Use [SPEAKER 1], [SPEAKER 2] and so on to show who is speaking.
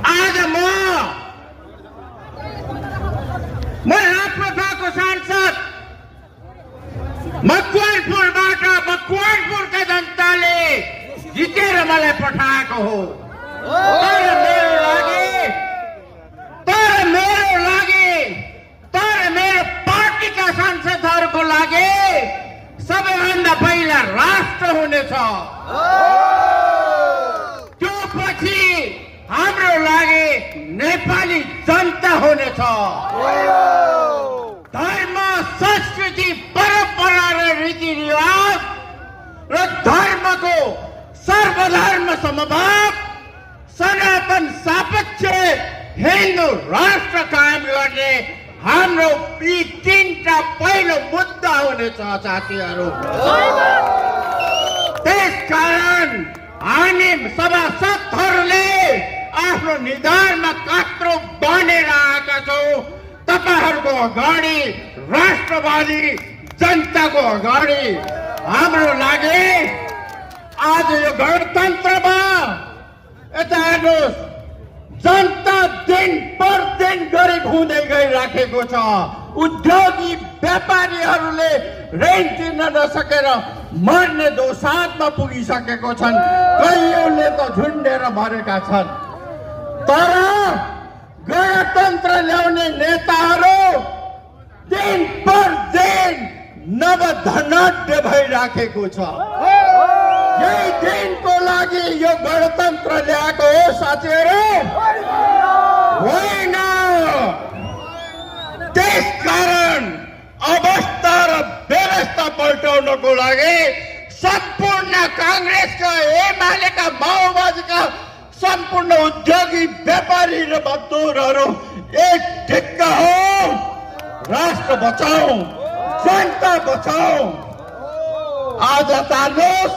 [SPEAKER 1] आज म राप्रपाको सांसद मकवानपुरबाट मकवानपुरका जनताले जितेर मलाई पठाएको हो। तर मेरो पार्टीका सांसदहरूको लागि सबैभन्दा पहिला राष्ट्र हुनेछ। त्यो पछि हाम्रो लागि नेपाली जनता हुनेछ। धर्म, संस्कृति, परम्परा र रीतिरिवाज र धर्मको सर्वधर्म समभाव, सनातन सापेक्ष हिन्दू राष्ट्र कायम गर्ने हाम्रो यी तीनटा पहिलो मुद्दा हुनेछ साथीहरू। त्यसकारण हामी सभासदहरूले आफ्नो निधारमा कात्रो बनेर आएका छौँ तपाईहरूको अगाडि, राष्ट्रवादी जनताको अगाडि। हाम्रो लागि आज यो गणतन्त्रमा यता हेर्नुहोस्, जनता दिन प्रतिदिन गरिब हुँदै गइराखेको छ। उद्योगी व्यापारीहरूले ऋण तिर्न नसकेर मर्ने दोसाँधमा पुगिसकेको छन्। कयौँले त झुन्डेर मरेका छन्। तर गणतन्त्र ल्याउने नेताहरू दिन प्रतिदिन नवधनाढ्य भइराखेको छ। यही दिनको लागि यो गणतन्त्र ल्याएको हो साथीहरू, होइन। त्यसकारण अवस्था र व्यवस्था पल्टाउनको लागि सम्पूर्ण काङ्ग्रेसका, एमालेका, माओवादीका सम्पूर्ण उद्योगी व्यापारी र मजदुरहरू एक ढिक्क हो। राष्ट्र बचाऊ, जनता बचाऊ। आज तार्नुहोस्,